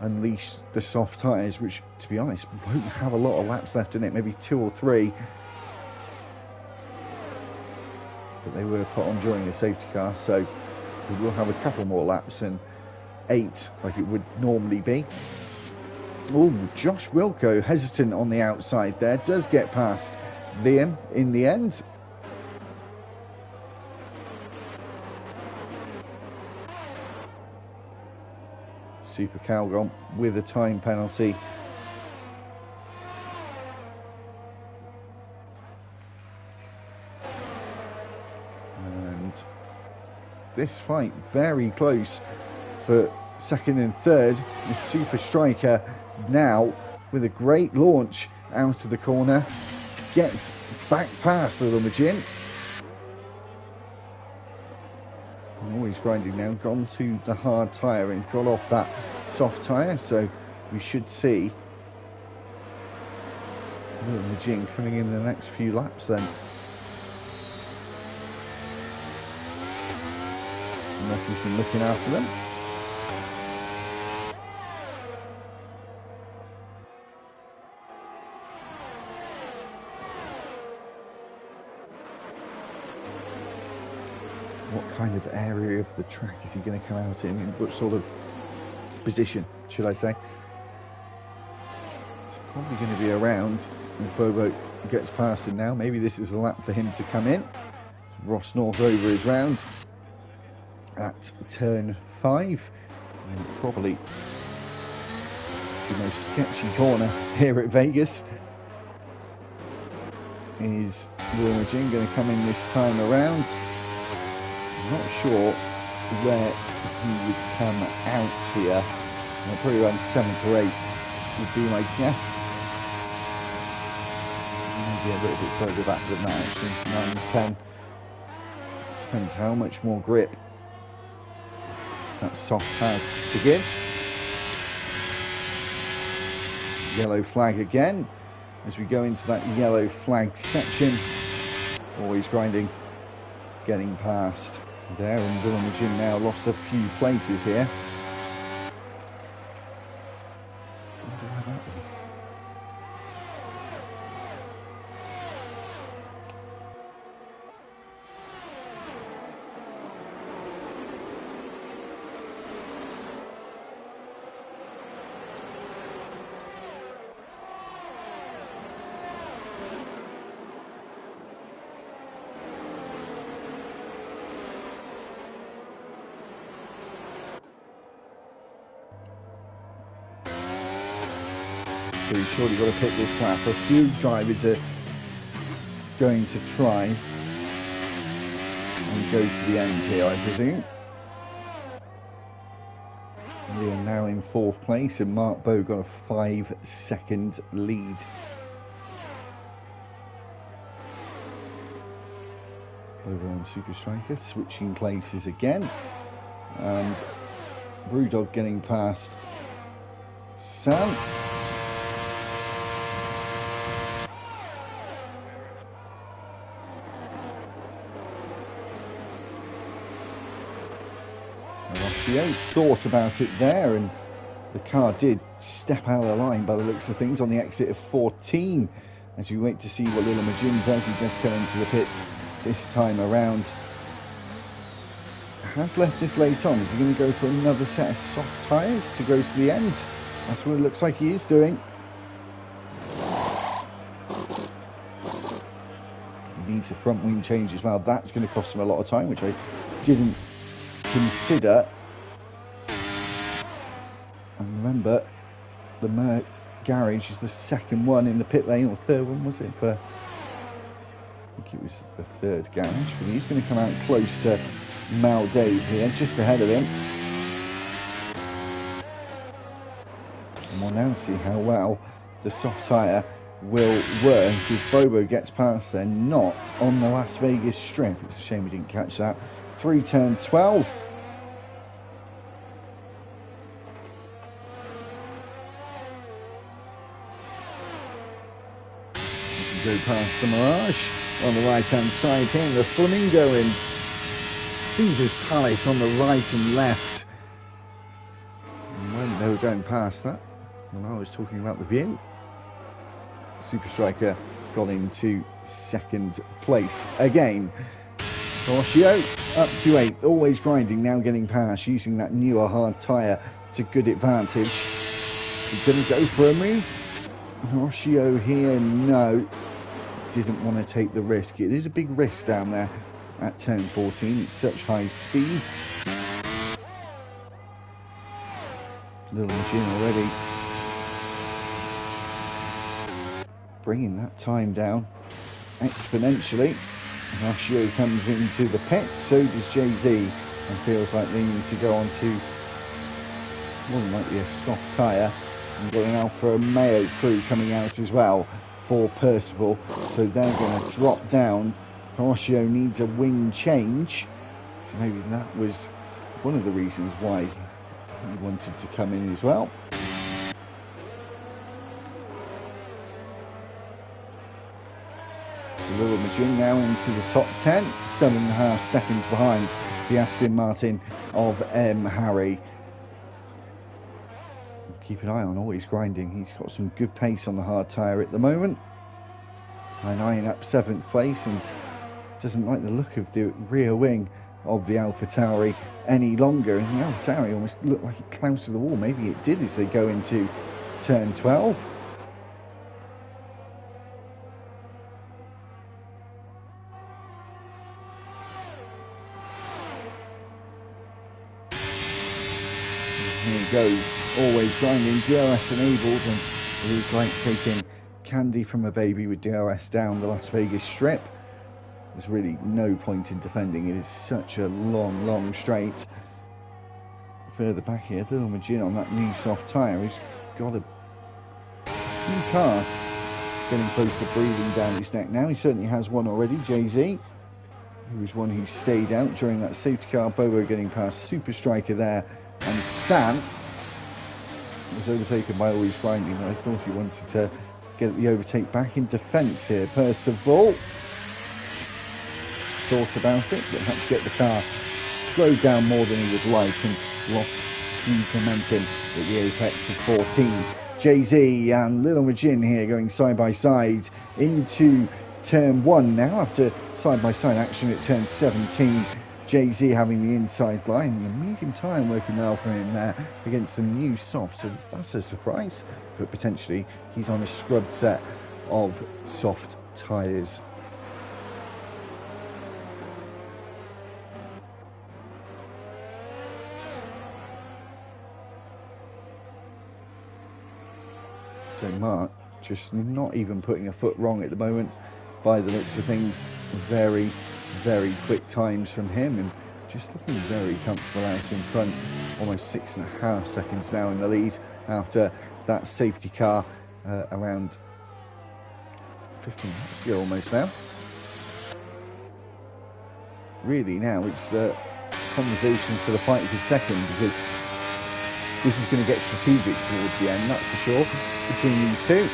unleash the soft tyres, which, to be honest, won't have a lot of laps left in it, maybe 2 or 3. But they were put on during the safety car, so we will have a couple more laps and 8 like it would normally be. Oh, Josh Wilco hesitant on the outside there, does get past Liam in the end. Super Calgon with a time penalty. And this fight very close for second and third. The Super Striker now with a great launch out of the corner gets back past Little Majin. Always grinding now, gone to the hard tyre and got off that soft tyre, so we should see Little Majin coming in the next few laps then. Unless he's been looking after them. What kind of area of the track is he going to come out in what sort of position, should I say? It's probably going to be around, and Bobo gets past him now. Maybe this is a lap for him to come in. Ross North over his round at turn 5, and probably the most sketchy corner here at Vegas. Is Little Majin going to come in this time around? I'm not sure where he would come out here. Probably around 7th or 8th would be my guess. Maybe a little bit further back than that actually, 9, 10. Depends how much more grip that soft has to give. Yellow flag again as we go into that yellow flag section. Always grinding, getting past there, and Little Majin now lost a few places here. I wonder why that was. So he's surely got to pick this lap. A few drivers are going to try and go to the end here, I presume. We are now in 4th place, and Mark Bow got a 5-second lead. Over on Super Striker, switching places again, and Brewdog getting past Sam. He thought about it there, and the car did step out of the line by the looks of things on the exit of 14. As we wait to see what Little Majin does, he just come into the pits this time around. Has left this late on. Is he going to go for another set of soft tyres to go to the end? That's what it looks like he is doing. needs a front wing change as well. That's going to cost him a lot of time, which I didn't consider. And remember, the Merc garage is the second one in the pit lane, or third one, was it? I think it was the third garage, but he's going to come out close to Mal Dave here, just ahead of him. And we'll now see how well the soft tyre will work if Bobo gets past there, not on the Las Vegas strip. It's a shame we didn't catch that. 3 turn 12. Go past the Mirage on the right hand side here, the Flamingo in Caesar's Palace on the right and left. And when they were going past that, when I was talking about the view, Super Striker got into second place again. Horacio up to 8th, always grinding, now getting past, using that newer hard tyre to good advantage. He's going to go for a move. Horacio here, no. Didn't want to take the risk. It is a big risk down there at turn 14. It's such high speed. Little Jim already bringing that time down exponentially. Horacio comes into the pit, so does Jay-Z, and feels like they need to go on to more than likely a soft tyre. And got an Alfa Romeo crew coming out as well for Percival, so they're going to drop down. Horacio needs a wing change, so maybe that was one of the reasons why he wanted to come in as well. So Little Majin now into the top 10, 7.5 seconds behind the Aston Martin of M. Harry. Keep an eye on, always grinding. He's got some good pace on the hard tyre at the moment. Nine up 7th place, and doesn't like the look of the rear wing of the AlphaTauri any longer. And the AlphaTauri almost looked like it close to the wall. Maybe it did as they go into turn 12. Here he goes. Always grinding, DRS enabled, and it is like taking candy from a baby with DRS down the Las Vegas strip. There's really no point in defending. It is such a long straight. Further back here, Little Majin on that new soft tyre. He's got a few cars getting close to breathing down his neck now. He certainly has one already, Jay-Z, who was one who stayed out during that safety car. Bobo getting past Super Striker there, and San was overtaken by Always Grinding. I thought he wanted to get the overtake back in defence here. Percival thought about it, but had to get the car slowed down more than he would like and lost huge momentum at the apex of 14. Jay-Z and Little Majin here going side by side into turn 1 now, after side by side action at turn 17. Jay-Z having the inside line, and the medium tyre working well for him there against some new soft, so that's a surprise, but potentially he's on a scrubbed set of soft tyres. So Mark just not even putting a foot wrong at the moment by the looks of things. Very quick times from him, and just looking very comfortable out in front. Almost 6.5 seconds now in the lead after that safety car around 15 minutes ago almost now. Really now it's a conversation for the fight for second, because this is going to get strategic towards the end, that's for sure, between these two.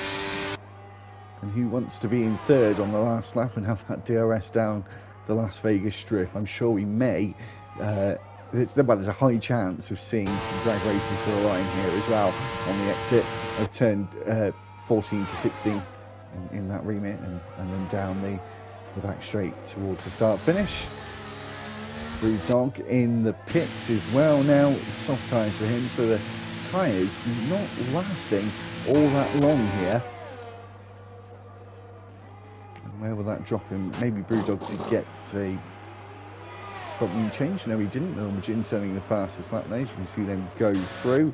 And who wants to be in third on the last lap and have that DRS down the Las Vegas strip? I'm sure we may. There's a high chance of seeing some drag races to the line here as well on the exit of turn 14 to 16 in that remit, and then down the back straight towards the start finish. Brew Dog in the pits as well now. Soft tyres for him, so the tyres not lasting all that long here. And where will that drop him? Maybe Brewdog did get a problem change. No, he didn't. Little Magin sending the fastest lap there. As you can see them go through.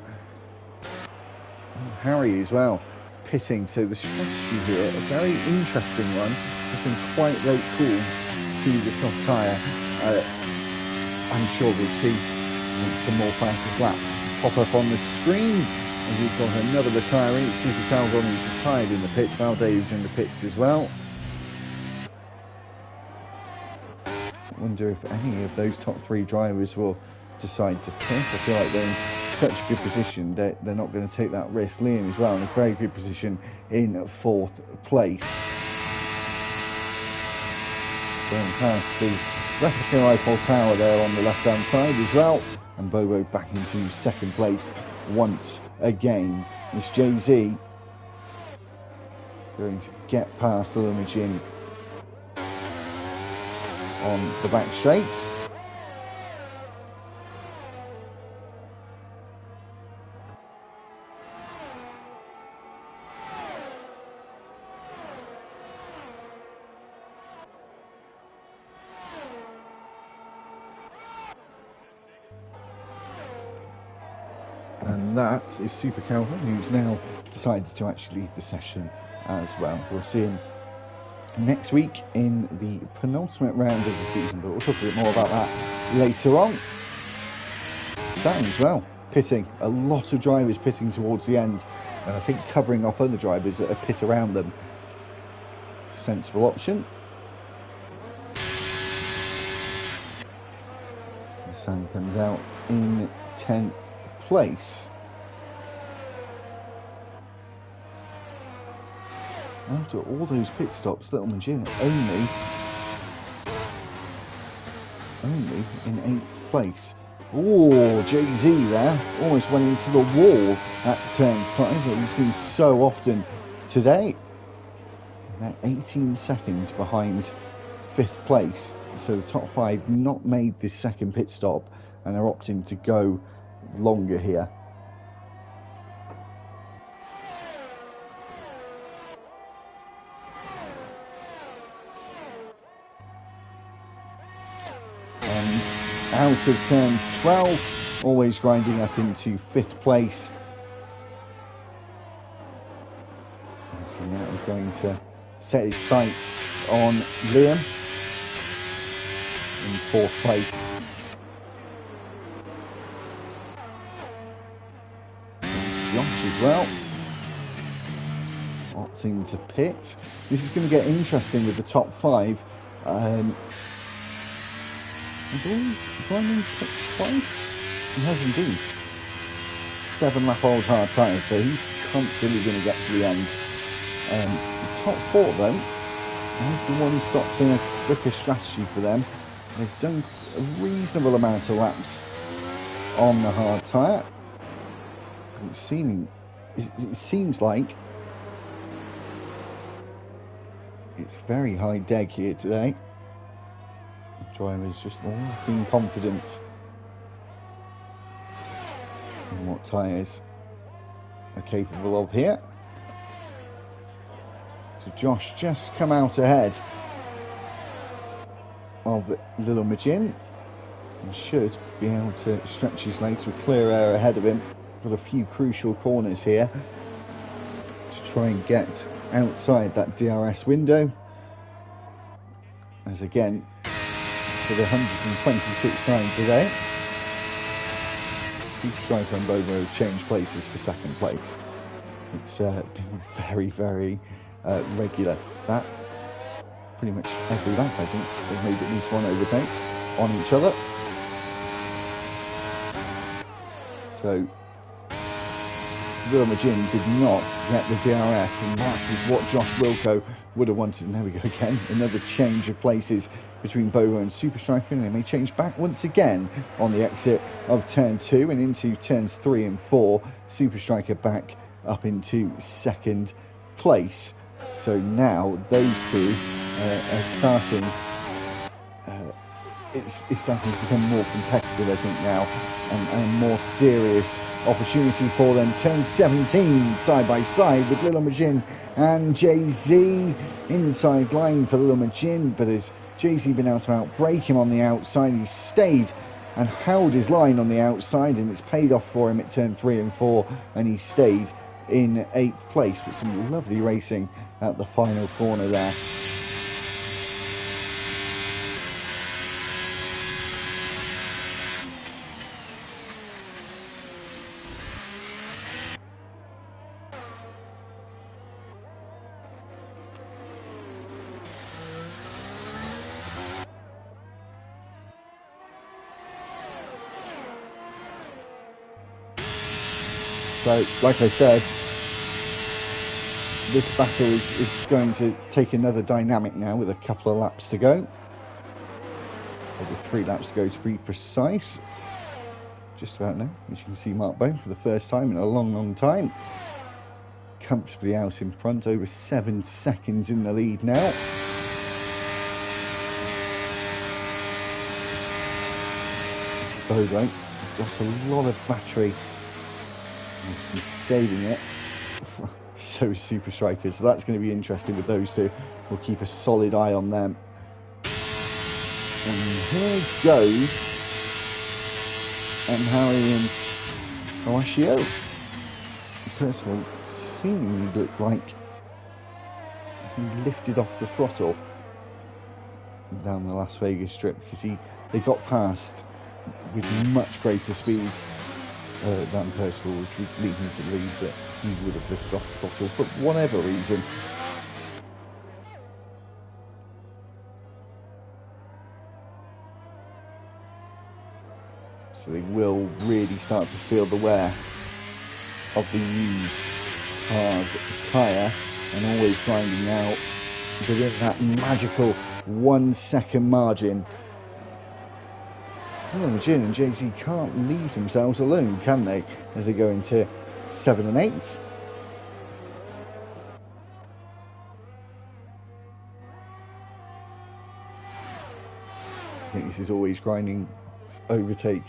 Oh, Harry as well, pitting. So the strategy here, a very interesting one. Some quite late calls to the soft tyre. I'm sure we'll see some more fastest laps pop up on the screen. And we've got another retiree. Super Calgon is retired in the pits. Valde's in the pits as well. I wonder if any of those top three drivers will decide to pit. I feel like they're in such a good position that they're not going to take that risk. Liam as well in a very good position in 4th place. Going past the replica Eiffel Tower there on the left-hand side as well. And Bobo back into 2nd place once again. It's Jay-Z going to get past the Limousin on the back straights. And that is Super Calvin, who's now decided to actually leave the session as well. We'll see him next week in the penultimate round of the season, but we'll talk a bit more about that later on. Stan as well, pitting. A lot of drivers pitting towards the end, and I think covering off other drivers that are pit around them. Sensible option. Stan comes out in 10th place. After all those pit stops, Little Magin only in 8th place. Oh, Jay-Z there almost went into the wall at turn 5, that we've seen so often today. About 18 seconds behind 5th place. So the top 5 not made this second pit stop and are opting to go longer here. And out of turn 12, always grinding up into 5th place. So now we're going to set his sights on Liam in 4th place. Josh as well, opting to pit. This is going to get interesting with the top 5. I believe Brandon pit twice. He has indeed. 7-lap old hard tyres, so he's comfortably going to get to the end. The top 4 though, there's the one stop finish quicker strategy for them. They've done a reasonable amount of laps on the hard tyre. It seems like it's very high deg here today. The drivers just all being confident in what tyres are capable of here. So Josh just come out ahead of Little Magin and should be able to stretch his legs with clear air ahead of him. Got a few crucial corners here to try and get outside that DRS window. As again, for the 126th time today, Striker and Bobo change places for 2nd place. It's been very, very regular. That pretty much every lap, I think, they've made at least one overtake on each other. So Little Magin did not get the DRS, and that is what Josh Wilco would have wanted. And there we go again, another change of places between Bobo and Super Striker, and they may change back once again on the exit of turn 2 and into turns 3 and 4. Super Striker back up into 2nd place. So now those two are starting. It's starting to become more competitive, I think, now. and a more serious opportunity for them. Turn 17 side by side with Little Majin and Jay-Z. Inside line for Little Majin, but has Jay-Z been able to outbrake him on the outside? He stayed and held his line on the outside, and it's paid off for him at turn 3 and 4, and he stayed in 8th place with some lovely racing at the final corner there. So, like I said, this battle is going to take another dynamic now with a couple of laps to go. Or with 3 laps to go to be precise. Just about now. As you can see, Mark Bone for the first time in a long time. Comfortably out in front, over 7 seconds in the lead now. Bogo got a lot of battery. He's saving it. So is Super Striker, so that's going to be interesting with those two. We'll keep a solid eye on them. And here goes Harry and Hoashio. First of all, seemingly looked like he lifted off the throttle down the Las Vegas strip, because they got past with much greater speed than Percival, which would lead me to believe that he would have lifted off the throttle for whatever reason. So they will really start to feel the wear of the used hard tyre, and always grinding out within that magical 1 second margin. Well, Jin and Jay-Z can't leave themselves alone, can they, as they go into 7 and 8. I think this is always grinding overtake.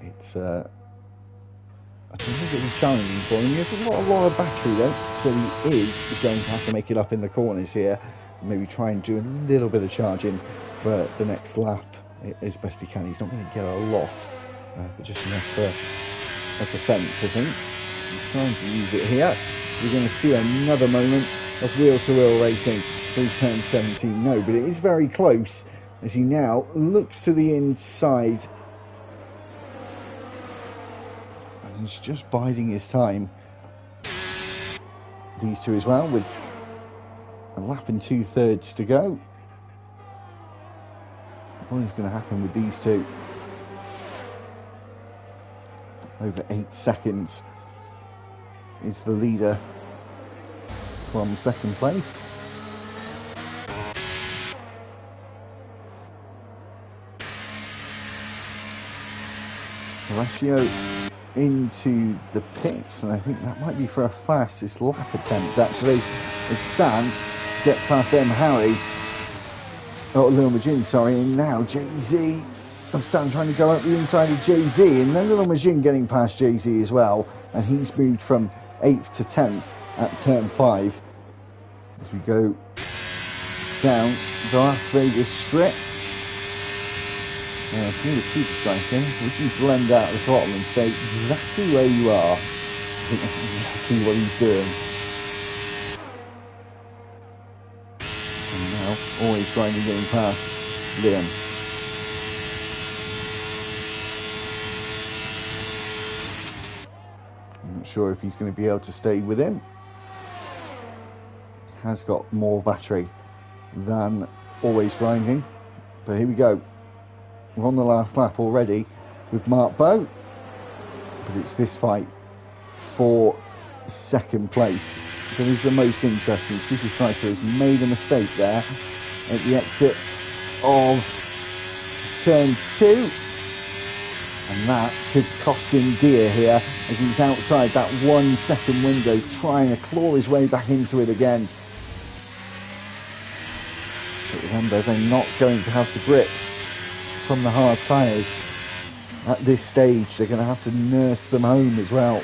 It's I don't think it'll be challenging for him. He has a lot of battery though, so he is going to have to make it up in the corners here. Maybe try and do a little bit of charging for the next lap as best he can. He's not going to get a lot, but just enough for a defence, I think. He's trying to use it here. We're going to see another moment of wheel-to-wheel racing through turn 17. No, but it is very close as he now looks to the inside. And he's just biding his time. These two as well, with a lap and 2/3 to go. What is going to happen with these two? Over 8 seconds is the leader from second place. Horatio into the pits, and I think that might be for a fastest lap attempt actually, as Sam gets past them, Harry, Little Majin, sorry, and now Jay-Z. Sam trying to go up the inside of Jay-Z, and then Little Majin getting past Jay-Z as well, and he's moved from 8th to 10th at turn 5. As we go down the Las Vegas strip. Now, if you're a Super Striker, would you blend out the throttle and stay exactly where you are? I think that's exactly what he's doing. And now, always grinding, getting past Liam. I'm not sure if he's going to be able to stay with him. Has got more battery than always grinding. But here we go. We're on the last lap already with Mark Bow. But it's this fight for second place that is the most interesting. Super Striker has made a mistake there at the exit of turn 2. And that could cost him dear here as he's outside that 1 second window, trying to claw his way back into it again. But remember, they're not going to have the grip from the hard tyres at this stage. They're going to have to nurse them home as well.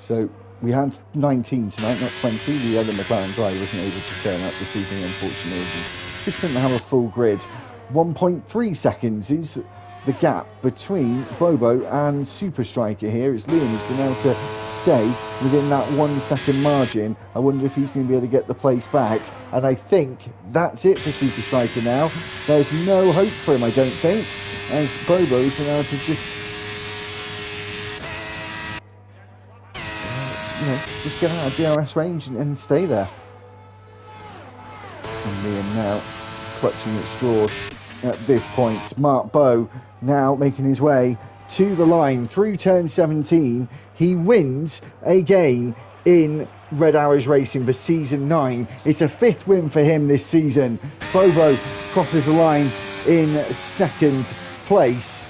So we had 19 tonight, not 20. The other McLaren driver wasn't able to turn up this evening, unfortunately. He just couldn't have a full grid. 1.3 seconds is the gap between Bobo and Super Striker here, as Liam has been able to stay within that 1 second margin. I wonder if he's going to be able to get the place back. And I think that's it for Super Striker now. There's no hope for him, I don't think, as Bobo has been able to just just get out of DRS range and stay there. And Liam now clutching at straws at this point. Mark Bowe now making his way to the line through turn 17. He wins again in Red Arrows Racing for season 9. It's a 5th win for him this season. Bobo crosses the line in 2nd place.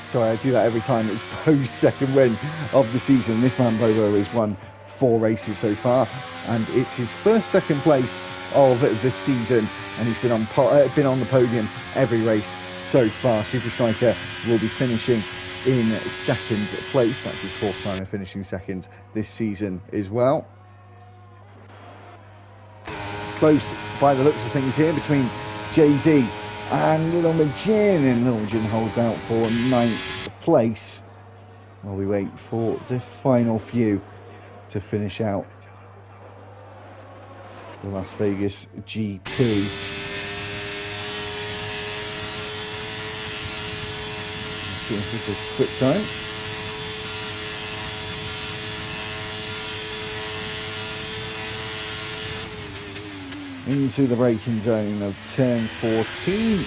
Sorry, I do that every time. It's Bo's 2nd win of the season. This man Bobo has won 4 races so far, and it's his first 2nd place of the season, and he's been on the podium every race so far. Super Striker will be finishing in 2nd place. That's his 4th time of finishing 2nd this season as well. Close by the looks of things here between Jay-Z and Little Magin, and Little Magin holds out for 9th place while we wait for the final few to finish out the Las Vegas GP. Let's see if this is quick time. Into the braking zone of turn 14.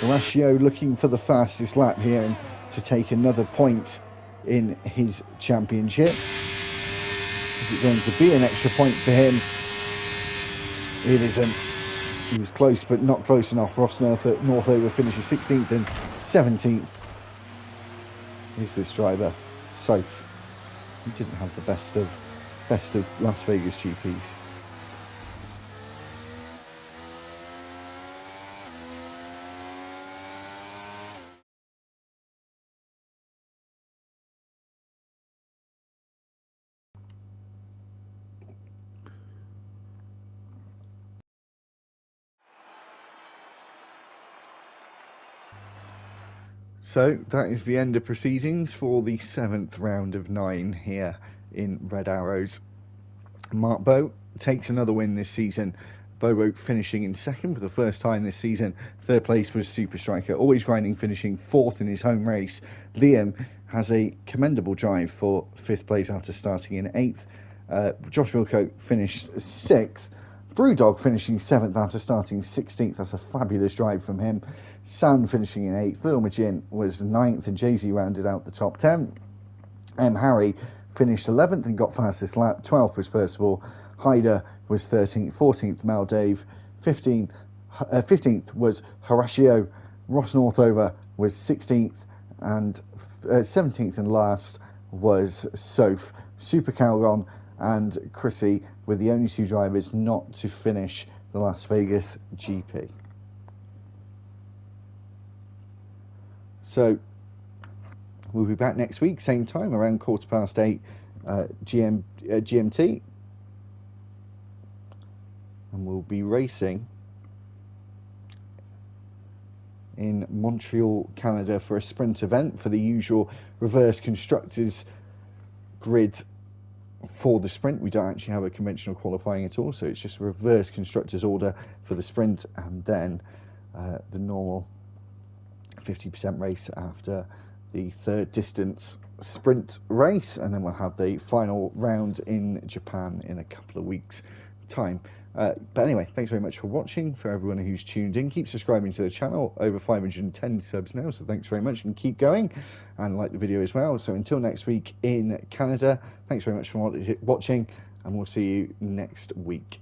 Horacio looking for the fastest lap here and to take another point in his championship. Is it going to be an extra point for him? It isn't. He was close, but not close enough. Ross Northover finishes 16th and 17th. Is this driver? Soph. He didn't have the best of Las Vegas GPs. So that is the end of proceedings for the 7th round of 9 here in Red Arrows. Mark Bowe takes another win this season. Bobo finishing in 2nd for the first time this season. 3rd place was Super Striker, always grinding, finishing 4th in his home race. Liam has a commendable drive for 5th place after starting in 8th. Josh Wilco finished 6th. Brewdog finishing 7th after starting 16th. That's a fabulous drive from him. San finishing in 8th. Little Magin was 9th, and Jay-Z rounded out the top 10. Harry finished 11th and got fastest lap. 12th was Percival. Hyder was 13th. 14th, Mal Dave. 15th was Horacio. Ross Northover was 16th, and 17th and last was Soph. Super Calgon and Chrissy were the only 2 drivers not to finish the Las Vegas GP. So we'll be back next week, same time, around 8:15 GMT, and we'll be racing in Montreal, Canada for a sprint event for the usual reverse constructors grid. For the sprint, we don't actually have a conventional qualifying at all, so it's just a reverse constructors order for the sprint, and then the normal 50% race after the 3rd distance sprint race, and then we'll have the final round in Japan in a couple of weeks' time. But anyway, thanks very much for watching. For everyone who's tuned in, keep subscribing to the channel. Over 510 subs now, so thanks very much, and keep going, and like the video as well. So until next week in Canada, thanks very much for watching, and we'll see you next week.